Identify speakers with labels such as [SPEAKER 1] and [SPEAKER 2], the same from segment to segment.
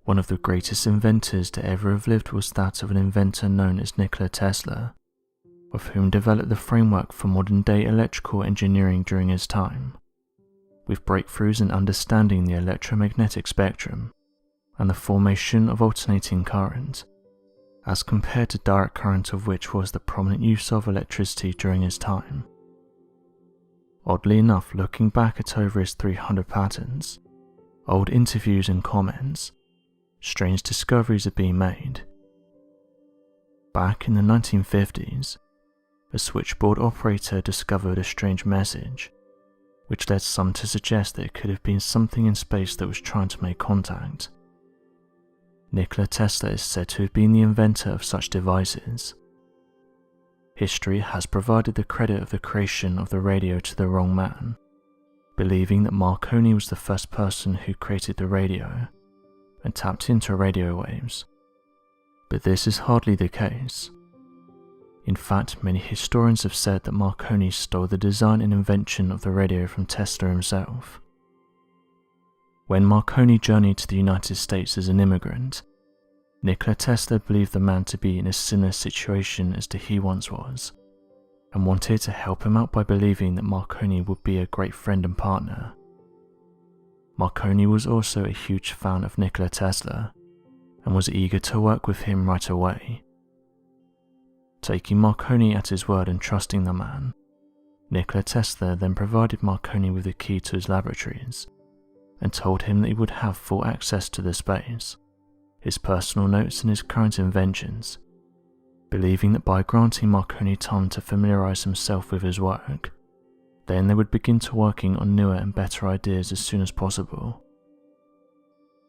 [SPEAKER 1] One of the greatest inventors to ever have lived was that of an inventor known as Nikola Tesla, of whom developed the framework for modern-day electrical engineering during his time, with breakthroughs in understanding the electromagnetic spectrum and the formation of alternating current, as compared to direct current, of which was the prominent use of electricity during his time. Oddly enough, looking back at over his 300 patents, old interviews and comments, strange discoveries are being made. Back in the 1950s, a switchboard operator discovered a strange message, which led some to suggest that it could have been something in space that was trying to make contact. Nikola Tesla is said to have been the inventor of such devices. History has provided the credit of the creation of the radio to the wrong man, believing that Marconi was the first person who created the radio and tapped into radio waves. But this is hardly the case. In fact, many historians have said that Marconi stole the design and invention of the radio from Tesla himself. When Marconi journeyed to the United States as an immigrant, Nikola Tesla believed the man to be in a similar situation as he once was, and wanted to help him out by believing that Marconi would be a great friend and partner. Marconi was also a huge fan of Nikola Tesla, and was eager to work with him right away. Taking Marconi at his word and trusting the man, Nikola Tesla then provided Marconi with the key to his laboratories, and told him that he would have full access to the space, his personal notes and his current inventions, believing that by granting Marconi time to familiarize himself with his work, then they would begin to working on newer and better ideas as soon as possible.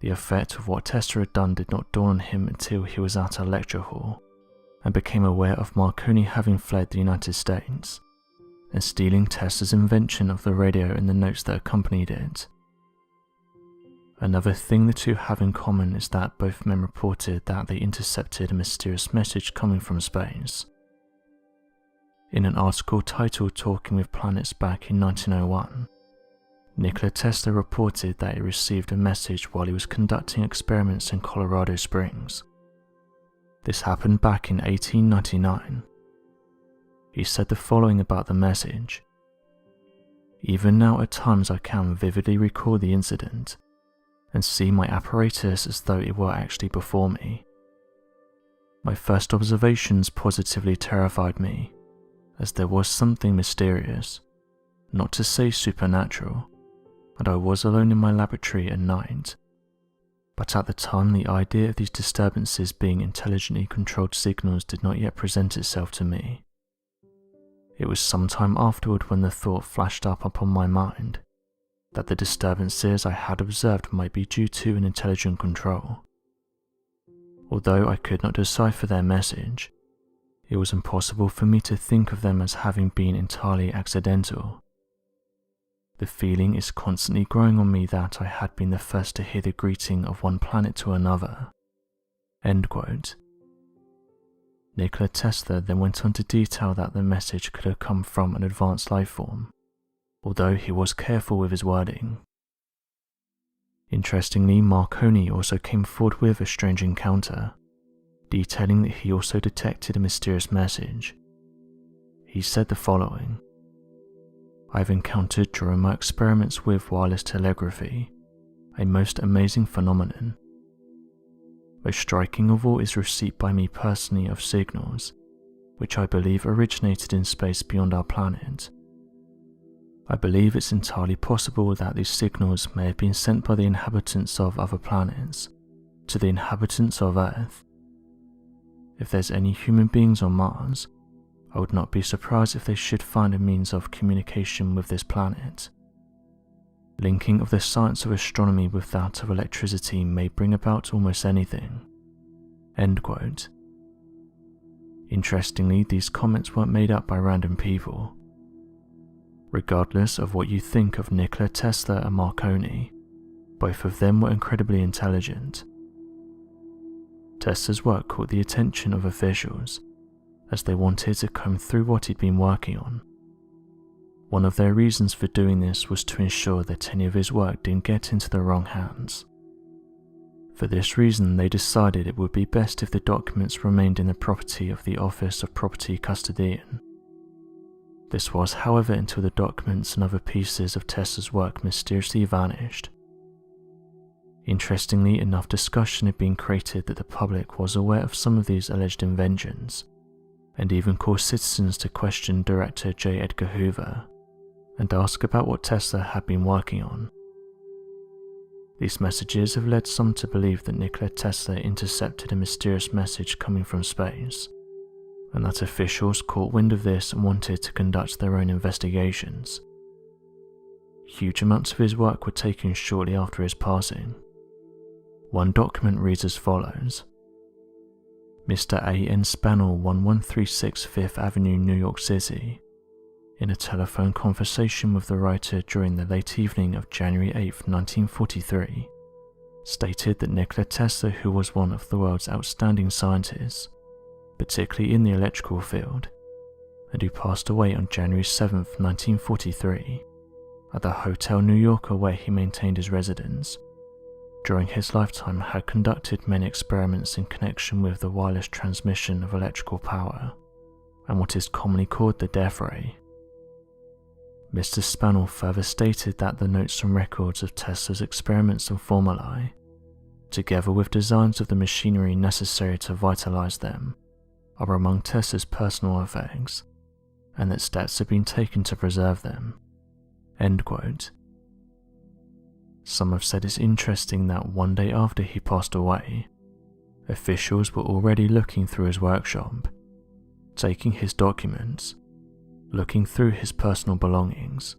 [SPEAKER 1] The effect of what Tesla had done did not dawn on him until he was at a lecture hall, and became aware of Marconi having fled the United States, and stealing Tesla's invention of the radio and the notes that accompanied it. Another thing the two have in common is that both men reported that they intercepted a mysterious message coming from space. In an article titled Talking with Planets back in 1901, Nikola Tesla reported that he received a message while he was conducting experiments in Colorado Springs. This happened back in 1899. He said the following about the message: "Even now at times I can vividly recall the incident, and see my apparatus as though it were actually before me. My first observations positively terrified me, as there was something mysterious, not to say supernatural, and I was alone in my laboratory at night. But at the time the idea of these disturbances being intelligently controlled signals did not yet present itself to me. It was some time afterward when the thought flashed up upon my mind that the disturbances I had observed might be due to an intelligent control. Although I could not decipher their message, it was impossible for me to think of them as having been entirely accidental. The feeling is constantly growing on me that I had been the first to hear the greeting of one planet to another." End quote. Nikola Tesla then went on to detail that the message could have come from an advanced life form, although he was careful with his wording. Interestingly, Marconi also came forward with a strange encounter, detailing that he also detected a mysterious message. He said the following: "I've encountered during my experiments with wireless telegraphy a most amazing phenomenon. Most striking of all is receipt by me personally of signals, which I believe originated in space beyond our planet. I believe it's entirely possible that these signals may have been sent by the inhabitants of other planets to the inhabitants of Earth. If there's any human beings on Mars, I would not be surprised if they should find a means of communication with this planet. Linking of the science of astronomy with that of electricity may bring about almost anything." End quote. Interestingly, these comments weren't made up by random people. Regardless of what you think of Nikola Tesla and Marconi, both of them were incredibly intelligent. Tesla's work caught the attention of officials, as they wanted to comb through what he'd been working on. One of their reasons for doing this was to ensure that any of his work didn't get into the wrong hands. For this reason, they decided it would be best if the documents remained in the property of the Office of Property Custodian. This was, however, until the documents and other pieces of Tesla's work mysteriously vanished. Interestingly, enough discussion had been created that the public was aware of some of these alleged inventions, and even caused citizens to question director J. Edgar Hoover and ask about what Tesla had been working on. These messages have led some to believe that Nikola Tesla intercepted a mysterious message coming from space, and that officials caught wind of this and wanted to conduct their own investigations. Huge amounts of his work were taken shortly after his passing. One document reads as follows: Mr. A. N. Spannell, 1136 Fifth Avenue, New York City, in a telephone conversation with the writer during the late evening of January 8, 1943, stated that Nikola Tesla, who was one of the world's outstanding scientists, particularly in the electrical field, and who passed away on January 7, 1943, at the Hotel New Yorker where he maintained his residence, during his lifetime had conducted many experiments in connection with the wireless transmission of electrical power, and what is commonly called the death ray. Mr. Spannell further stated that the notes and records of Tesla's experiments and formulae, together with designs of the machinery necessary to vitalize them, are among Tesla's personal effects, and that steps have been taken to preserve them. End quote. Some have said it's interesting that one day after he passed away, officials were already looking through his workshop, taking his documents, looking through his personal belongings,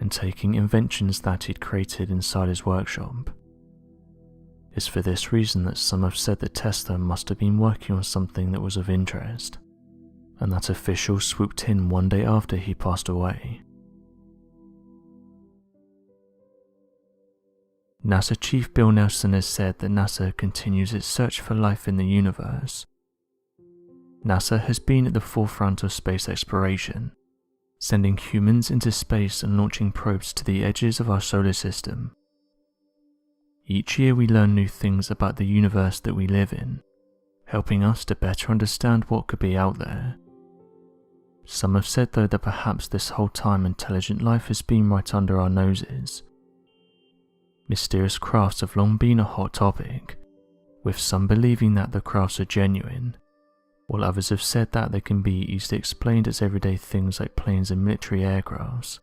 [SPEAKER 1] and taking inventions that he'd created inside his workshop. It's for this reason that some have said that Tesla must have been working on something that was of interest, and that officials swooped in one day after he passed away. NASA Chief Bill Nelson has said that NASA continues its search for life in the universe. NASA has been at the forefront of space exploration, sending humans into space and launching probes to the edges of our solar system. Each year we learn new things about the universe that we live in, helping us to better understand what could be out there. Some have said though that perhaps this whole time intelligent life has been right under our noses. Mysterious crafts have long been a hot topic, with some believing that the crafts are genuine, while others have said that they can be easily explained as everyday things like planes and military aircrafts.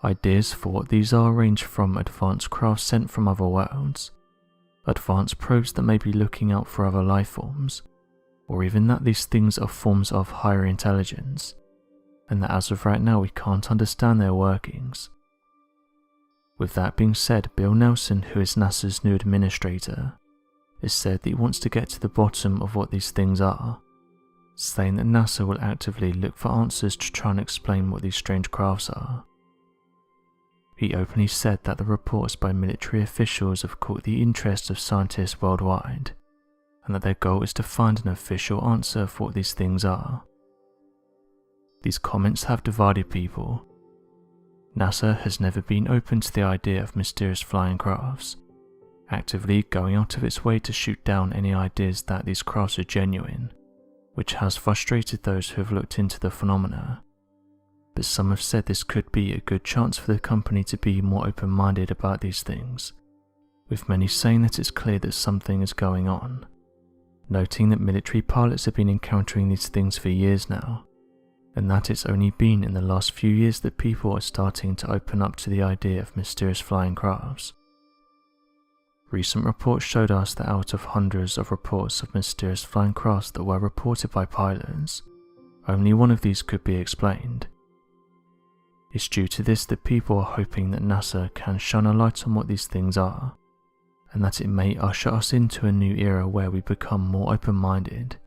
[SPEAKER 1] Ideas for what these are range from advanced crafts sent from other worlds, advanced probes that may be looking out for other life forms, or even that these things are forms of higher intelligence, and that as of right now we can't understand their workings. With that being said, Bill Nelson, who is NASA's new administrator, has said that he wants to get to the bottom of what these things are, saying that NASA will actively look for answers to try and explain what these strange crafts are. He openly said that the reports by military officials have caught the interest of scientists worldwide, and that their goal is to find an official answer for what these things are. These comments have divided people. NASA has never been open to the idea of mysterious flying crafts, actively going out of its way to shoot down any ideas that these crafts are genuine, which has frustrated those who have looked into the phenomena. But some have said this could be a good chance for the company to be more open-minded about these things, with many saying that it's clear that something is going on, noting that military pilots have been encountering these things for years now, and that it's only been in the last few years that people are starting to open up to the idea of mysterious flying crafts. Recent reports showed us that out of hundreds of reports of mysterious flying crafts that were reported by pilots, only one of these could be explained. It's due to this that people are hoping that NASA can shine a light on what these things are, and that it may usher us into a new era where we become more open-minded.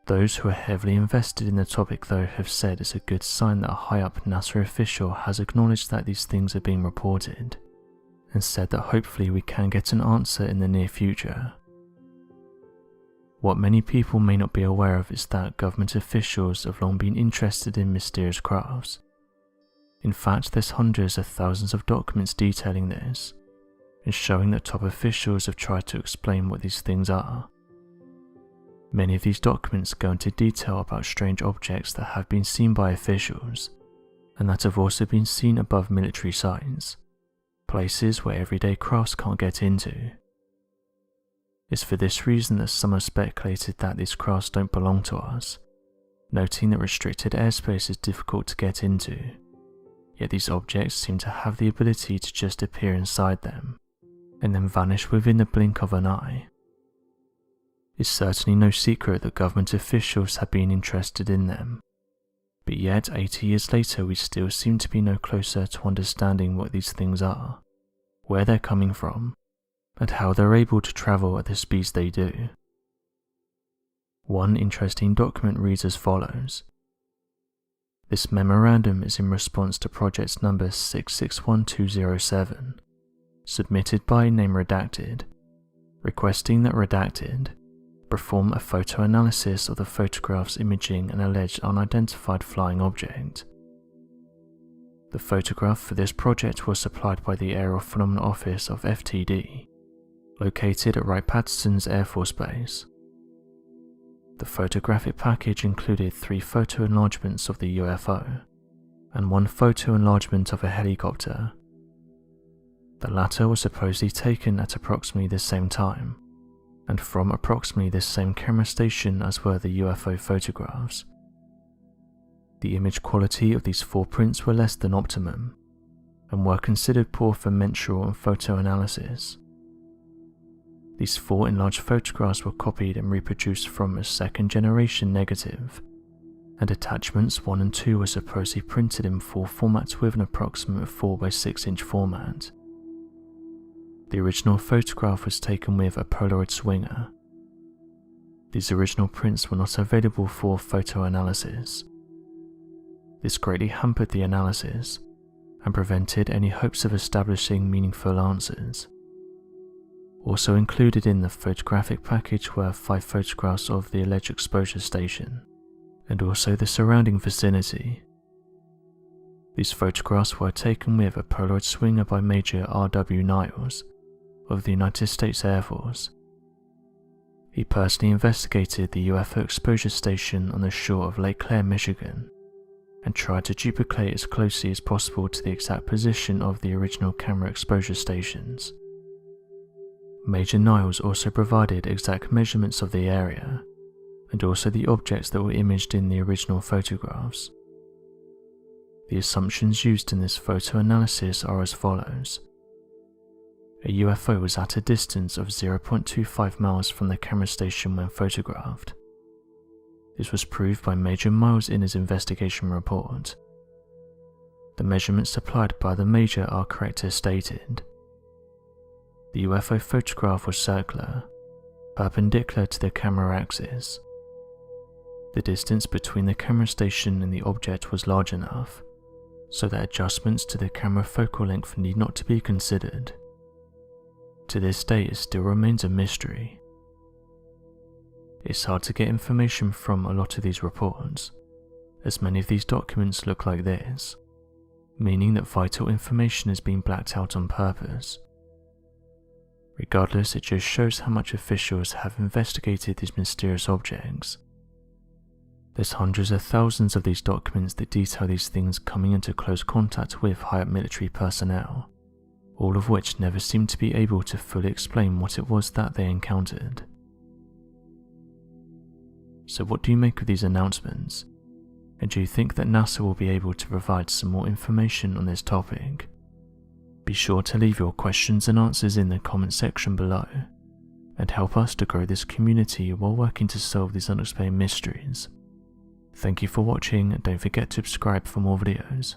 [SPEAKER 1] Those who are heavily invested in the topic though have said it's a good sign that a high-up NASA official has acknowledged that these things are being reported, and said that hopefully we can get an answer in the near future. What many people may not be aware of is that government officials have long been interested in mysterious crafts. In fact, there's hundreds of thousands of documents detailing this, and showing that top officials have tried to explain what these things are. Many of these documents go into detail about strange objects that have been seen by officials, and that have also been seen above military sites, places where everyday crafts can't get into. It's for this reason that some have speculated that these crafts don't belong to us, noting that restricted airspace is difficult to get into, yet these objects seem to have the ability to just appear inside them, and then vanish within the blink of an eye. It's certainly no secret that government officials have been interested in them, but yet 80 years later we still seem to be no closer to understanding what these things are, where they're coming from, and how they're able to travel at the speeds they do. One interesting document reads as follows. This memorandum is in response to project number 661207, submitted by name redacted, requesting that redacted perform a photo analysis of the photographs imaging an alleged unidentified flying object. The photograph for this project was supplied by the Aerial Phenomena Office of FTD, located at Wright-Patterson's Air Force Base. The photographic package included 3 photo enlargements of the UFO and 1 photo enlargement of a helicopter. The latter was supposedly taken at approximately the same time, and from approximately this same camera station as were the UFO photographs. The image quality of these 4 prints were less than optimum, and were considered poor for mensural and photo analysis. These 4 enlarged photographs were copied and reproduced from a second-generation negative, and attachments 1 and 2 were supposedly printed in 4 formats with an approximate 4 by 6 inch format. The original photograph was taken with a Polaroid swinger. These original prints were not available for photo analysis. This greatly hampered the analysis, and prevented any hopes of establishing meaningful answers. Also included in the photographic package were 5 photographs of the alleged exposure station, and also the surrounding vicinity. These photographs were taken with a Polaroid swinger by Major R.W. Niles of the United States Air Force. He personally investigated the UFO exposure station on the shore of Lake Claire, Michigan, and tried to duplicate as closely as possible to the exact position of the original camera exposure stations. Major Niles also provided exact measurements of the area, and also the objects that were imaged in the original photographs. The assumptions used in this photo analysis are as follows. A UFO was at a distance of 0.25 miles from the camera station when photographed. This was proved by Major Miles in his investigation report. The measurements supplied by the Major are correct as stated. The UFO photograph was circular, perpendicular to the camera axis. The distance between the camera station and the object was large enough, so that adjustments to the camera focal length need not to be considered. To this day it still remains a mystery. It's hard to get information from a lot of these reports, as many of these documents look like this, meaning that vital information has been blacked out on purpose. Regardless, it just shows how much officials have investigated these mysterious objects. There's hundreds of thousands of these documents that detail these things coming into close contact with high-up military personnel, all of which never seem to be able to fully explain what it was that they encountered. So what do you make of these announcements? And do you think that NASA will be able to provide some more information on this topic? Be sure to leave your questions and answers in the comment section below, and help us to grow this community while working to solve these unexplained mysteries. Thank you for watching, and don't forget to subscribe for more videos.